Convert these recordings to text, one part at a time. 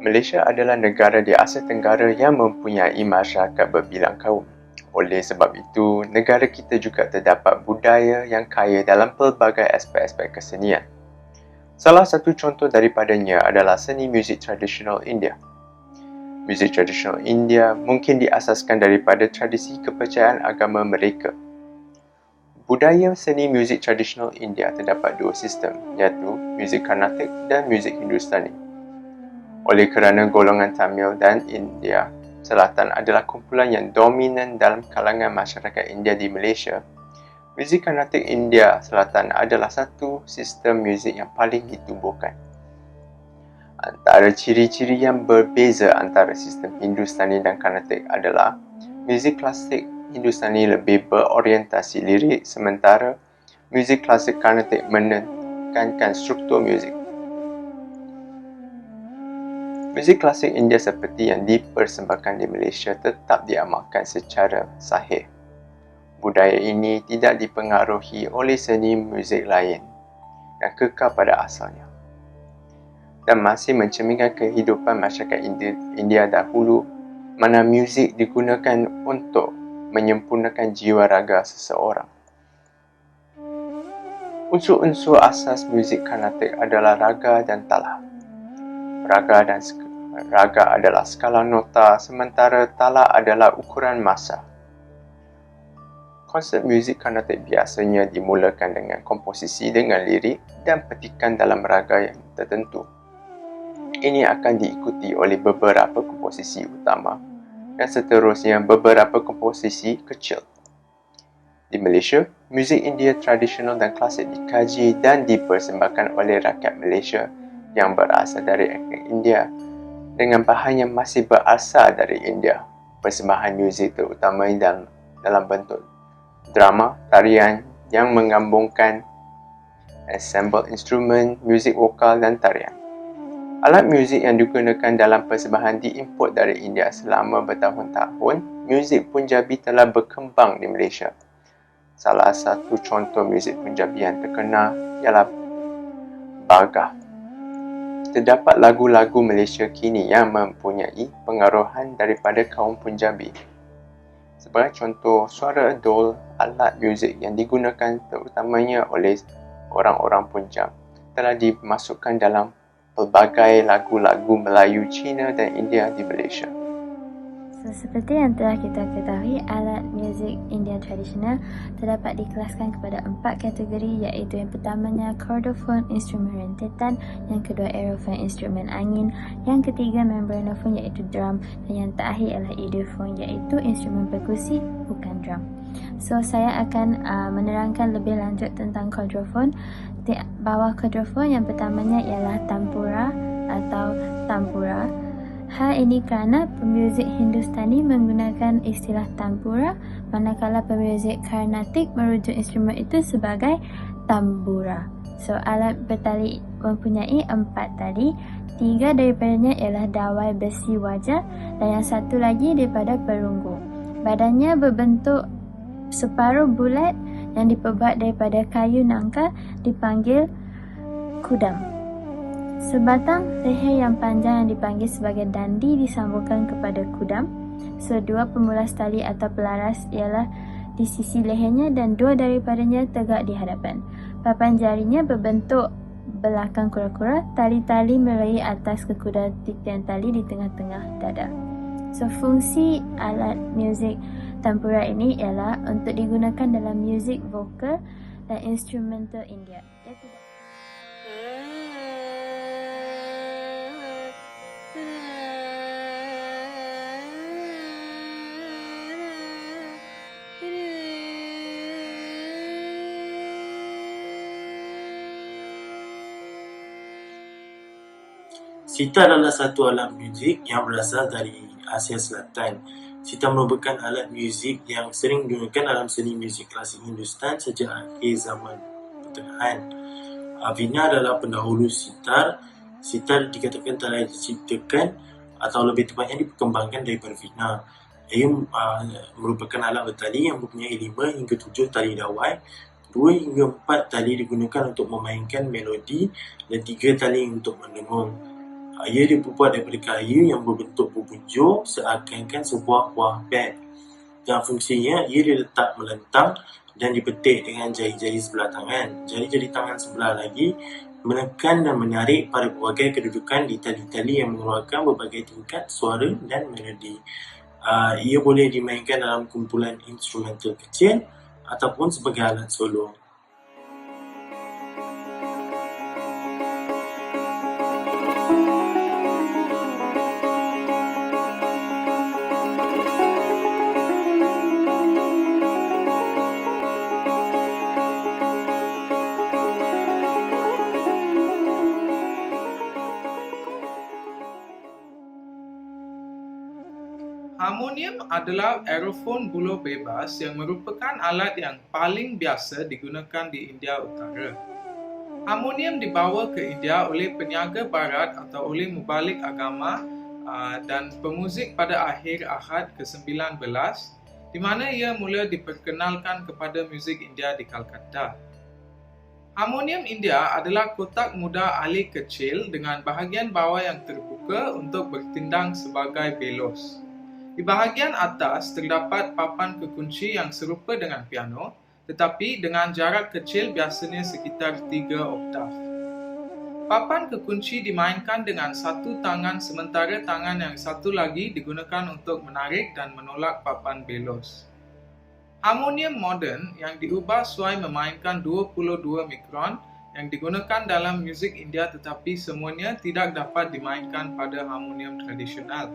Malaysia adalah negara di Asia Tenggara yang mempunyai masyarakat berbilang kaum. Oleh sebab itu, negara kita juga terdapat budaya yang kaya dalam pelbagai aspek-aspek kesenian. Salah satu contoh daripadanya adalah seni muzik tradisional India. Muzik tradisional India mungkin diasaskan daripada tradisi kepercayaan agama mereka. Budaya seni muzik tradisional India terdapat dua sistem, iaitu muzik Carnatic dan muzik Hindustani. Oleh kerana golongan Tamil dan India Selatan adalah kumpulan yang dominan dalam kalangan masyarakat India di Malaysia, muzik Carnatic India Selatan adalah satu sistem muzik yang paling ditubuhkan. Antara ciri-ciri yang berbeza antara sistem Hindustani dan Carnatic adalah muzik klasik Hindustani lebih berorientasi lirik, sementara muzik klasik Carnatic menekankan struktur muzik. Muzik klasik India seperti yang dipersembahkan di Malaysia tetap diamalkan secara sahih. Budaya ini tidak dipengaruhi oleh seni muzik lain dan kekal pada asalnya, dan masih mencerminkan kehidupan masyarakat India dahulu, mana muzik digunakan untuk menyempurnakan jiwa raga seseorang. Unsur-unsur asas muzik Carnatic adalah raga dan talah. Raga adalah skala nota, sementara talah adalah ukuran massa. Konsep muzik Carnatic biasanya dimulakan dengan komposisi dengan lirik dan petikan dalam raga yang tertentu. Ini akan diikuti oleh beberapa komposisi utama dan seterusnya beberapa komposisi kecil. Di Malaysia, muzik India tradisional dan klasik dikaji dan dipersembahkan oleh rakyat Malaysia yang berasal dari etnik India dengan bahan yang masih berasal dari India. Persembahan muzik terutama dalam bentuk drama, tarian yang menggabungkan ensemble instrumen, muzik vokal dan tarian. Alat muzik yang digunakan dalam persembahan diimport dari India selama bertahun-tahun. Muzik Punjabi telah berkembang di Malaysia. Salah satu contoh muzik Punjabi yang terkenal ialah Bagah. Terdapat lagu-lagu Malaysia kini yang mempunyai pengaruhan daripada kaum Punjabi. Sebagai contoh, suara dol, alat muzik yang digunakan terutamanya oleh orang-orang Punjab, telah dimasukkan dalam pelbagai lagu-lagu Melayu, Cina dan India di Malaysia. Seperti yang telah kita ketahui, alat muzik India tradisional terdapat dikelaskan kepada 4 kategori, iaitu yang pertamanya chordophone, instrumen rentetan, yang kedua aerophone, instrumen angin, yang ketiga membranophone iaitu drum, dan yang terakhir adalah idiophone iaitu instrumen perkusi bukan drum. Saya akan menerangkan lebih lanjut tentang chordophone. Di bawah chordophone yang pertamanya ialah tampura atau tampura. Hal ini kerana pemuzik Hindustani menggunakan istilah tampura, manakala pemuzik Carnatic merujuk instrumen itu sebagai tambura. Alat bertali mempunyai 4 tali. 3 daripadanya ialah dawai besi wajar dan yang satu lagi daripada perunggu. Badannya berbentuk separuh bulat yang diperbuat daripada kayu nangka dipanggil kudam. Sebatang leher yang panjang yang dipanggil sebagai dandi disambungkan kepada kudam. Dua pemulas tali atau pelaras ialah di sisi lehernya dan 2 daripadanya tegak di hadapan. Papan jarinya berbentuk belakang kura-kura. Tali-tali meraih atas kekuda titian tali di tengah-tengah dada. Fungsi alat muzik tampura ini ialah untuk digunakan dalam muzik vokal dan instrumental India. Sitar adalah satu alat muzik yang berasal dari Asia Selatan. Sitar merupakan alat muzik yang sering digunakan dalam seni muzik klasik Hindustan sejak akhir zaman pertengahan. Veena adalah pendahulu sitar. Sitar dikatakan telah diciptakan atau lebih tepatnya dikembangkan daripada Veena. Ia merupakan alat bertali yang mempunyai 5 hingga 7 tali dawai. 2 hingga 4 tali digunakan untuk memainkan melodi dan 3 tali untuk mendengung. Ia dibuat daripada kayu yang berbentuk berbunjur seakan-akan sebuah buah beg. Dan fungsinya, ia diletak melentang dan dipetik dengan jari-jari sebelah tangan. Jari-jari tangan sebelah lagi menekan dan menarik pada berbagai kedudukan di tali-tali yang mengeluarkan berbagai tingkat suara dan melodi. Ia boleh dimainkan dalam kumpulan instrumental kecil ataupun sebagai alat solo. Harmonium adalah aerofon buluh bebas yang merupakan alat yang paling biasa digunakan di India Utara. Harmonium dibawa ke India oleh peniaga barat atau oleh mubalik agama dan pemuzik pada akhir Ahad ke-19, di mana ia mula diperkenalkan kepada muzik India di Calcutta. Harmonium India adalah kotak muda ali kecil dengan bahagian bawah yang terbuka untuk bertindang sebagai belos. Di bahagian atas terdapat papan kekunci yang serupa dengan piano, tetapi dengan jarak kecil biasanya sekitar 3 oktav. Papan kekunci dimainkan dengan satu tangan sementara tangan yang satu lagi digunakan untuk menarik dan menolak papan belos. Harmonium moden yang diubah suai memainkan 22 mikron yang digunakan dalam muzik India tetapi semuanya tidak dapat dimainkan pada harmonium tradisional.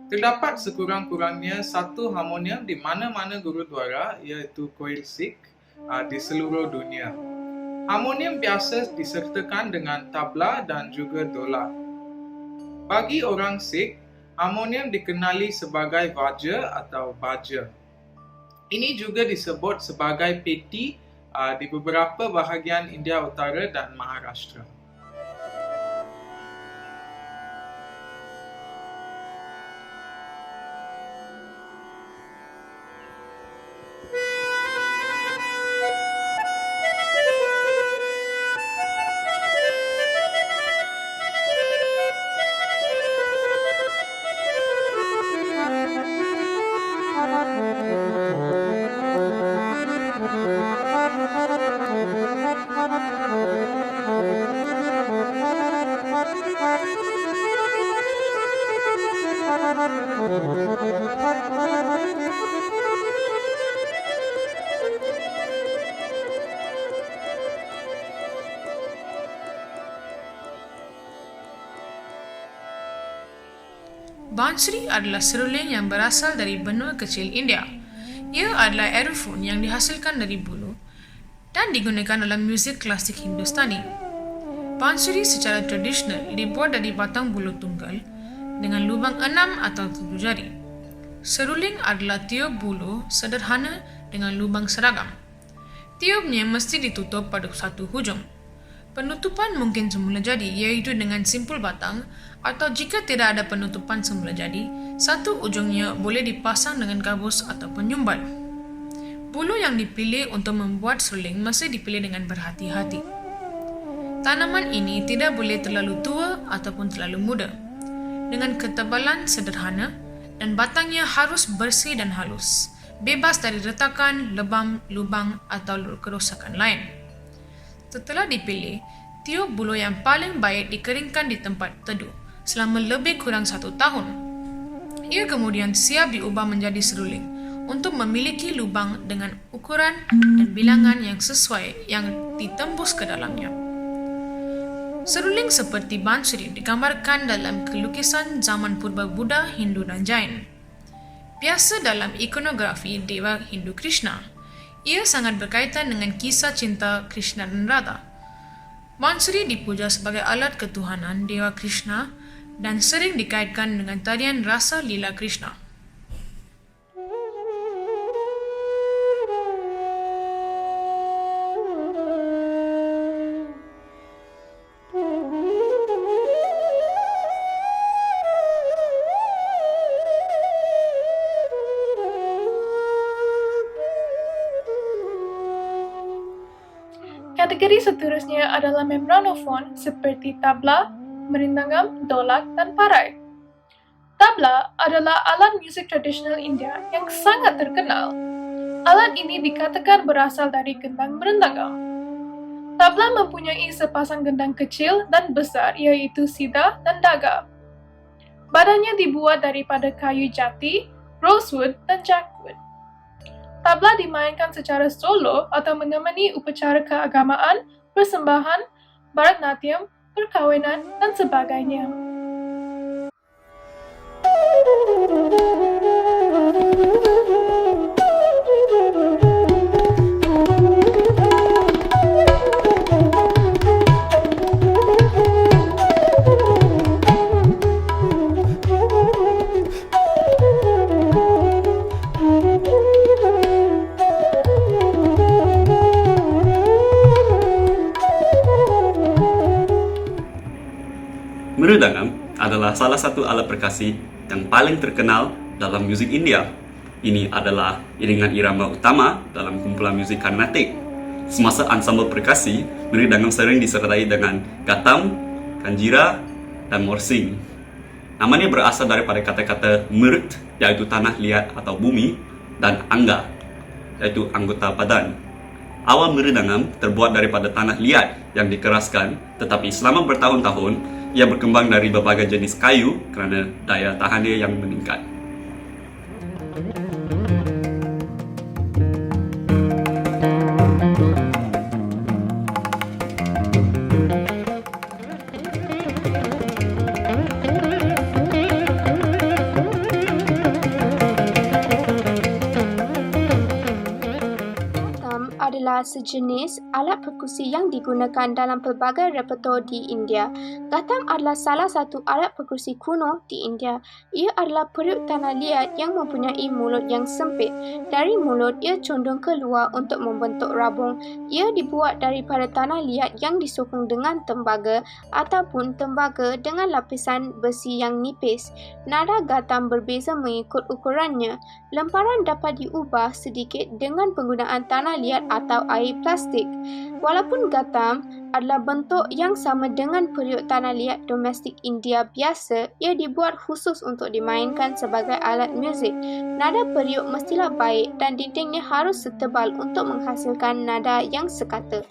Terdapat sekurang-kurangnya satu harmonium di mana-mana gurudwara iaitu Koil Sikh di seluruh dunia. Harmonium biasa disertakan dengan tabla dan juga dola. Bagi orang Sikh, harmonium dikenali sebagai vaja atau baja. Ini juga disebut sebagai peti di beberapa bahagian India Utara dan Maharashtra. Bansuri adalah seruling yang berasal dari benua kecil India. Ia adalah aerofon yang dihasilkan dari bulu dan digunakan dalam muzik klasik Hindustani. Bansuri secara tradisional dibuat dari batang bulu tunggal dengan lubang 6 atau 7 jari. Seruling adalah tiup bulu sederhana dengan lubang seragam. Tiupnya mesti ditutup pada satu hujung. Penutupan mungkin semula jadi iaitu dengan simpul batang atau jika tidak ada penutupan semula jadi, satu ujungnya boleh dipasang dengan gabus atau penyumbal. Bulu yang dipilih untuk membuat seruling mesti dipilih dengan berhati-hati. Tanaman ini tidak boleh terlalu tua ataupun terlalu muda. Dengan ketebalan sederhana dan batangnya harus bersih dan halus, bebas dari retakan, lebam, lubang atau kerosakan lain. Setelah dipilih, tiup bulu yang paling baik dikeringkan di tempat teduh selama lebih kurang 1 tahun. Ia kemudian siap diubah menjadi seruling untuk memiliki lubang dengan ukuran dan bilangan yang sesuai yang ditembus ke dalamnya. Seruling seperti bansuri digambarkan dalam kelukisan zaman purba Buddha, Hindu dan Jain. Biasa dalam ikonografi Dewa Hindu Krishna. Ia sangat berkaitan dengan kisah cinta Krishna dan Radha. Bansuri dipuja sebagai alat ketuhanan Dewa Krishna dan sering dikaitkan dengan tarian rasa lila Krishna. Kategori seterusnya adalah membranofon seperti tabla, merindangam, dolak, dan parai. Tabla adalah alat musik tradisional India yang sangat terkenal. Alat ini dikatakan berasal dari gendang merindangam. Tabla mempunyai sepasang gendang kecil dan besar, yaitu sida dan daga. Badannya dibuat daripada kayu jati, rosewood, dan jackwood. Tabla dimainkan secara solo atau menemani upacara keagamaan, persembahan, Bharatnatyam, perkawinan, dan sebagainya. Mridangam adalah salah satu alat perkasi yang paling terkenal dalam musik India. Ini adalah iringan irama utama dalam kumpulan musik Carnatic. Semasa ansambel perkasi, mridangam sering disertai dengan gatam, kanjira, dan morsing. Namanya berasal daripada kata-kata mrt, yaitu tanah liat atau bumi, dan angga, yaitu anggota badan. Awal mridangam terbuat daripada tanah liat yang dikeraskan, tetapi selama bertahun-tahun, ia berkembang dari berbagai jenis kayu kerana daya tahannya yang meningkat. adalah sejenis alat perkusi yang digunakan dalam pelbagai repertoire di India. Gatam adalah salah satu alat perkusi kuno di India. Ia adalah periuk tanah liat yang mempunyai mulut yang sempit. Dari mulut, ia condong keluar untuk membentuk rabung. Ia dibuat daripada tanah liat yang disokong dengan tembaga ataupun tembaga dengan lapisan besi yang nipis. Nada gatam berbeza mengikut ukurannya. Lemparan dapat diubah sedikit dengan penggunaan tanah liat atau air plastik. Walaupun gatam adalah bentuk yang sama dengan periuk tanah liat domestik India biasa, ia dibuat khusus untuk dimainkan sebagai alat muzik. Nada periuk mestilah baik dan dindingnya harus setebal untuk menghasilkan nada yang sekata.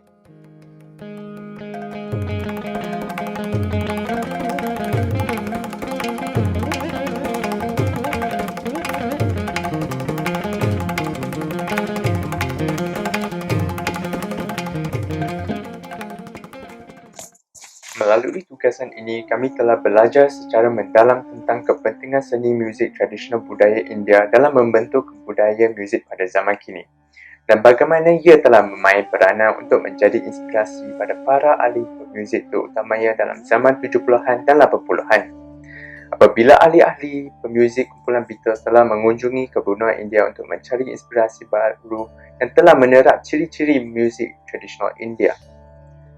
Melalui tugasan ini, kami telah belajar secara mendalam tentang kepentingan seni muzik tradisional budaya India dalam membentuk budaya muzik pada zaman kini dan bagaimana ia telah memain peranan untuk menjadi inspirasi pada para ahli pemuzik terutamanya dalam zaman 70-an dan 80-an. Apabila ahli-ahli pemuzik kumpulan Beatles telah mengunjungi ke benua India untuk mencari inspirasi baru dan telah menerap ciri-ciri muzik tradisional India.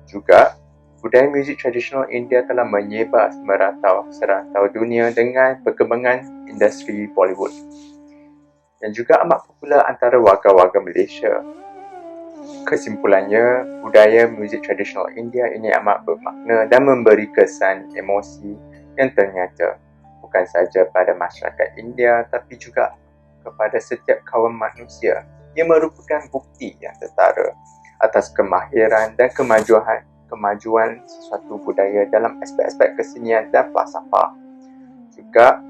Juga, budaya muzik tradisional India telah menyebar serantau dunia dengan perkembangan industri Bollywood dan juga amat popular antara warga-warga Malaysia. Kesimpulannya, budaya muzik tradisional India ini amat bermakna dan memberi kesan emosi yang ternyata bukan sahaja pada masyarakat India tapi juga kepada setiap kaum manusia. Ia merupakan bukti yang setara atas kemahiran dan kemajuan sesuatu budaya dalam aspek-aspek kesenian dan falsafah. Juga,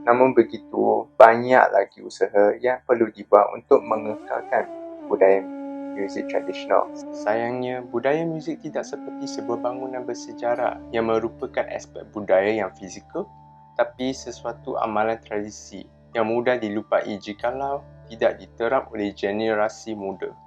namun begitu, banyak lagi usaha yang perlu dibuat untuk mengekalkan budaya muzik tradisional. Sayangnya, budaya muzik tidak seperti sebuah bangunan bersejarah yang merupakan aspek budaya yang fizikal, tapi sesuatu amalan tradisi yang mudah dilupai jikalau tidak diterap oleh generasi muda.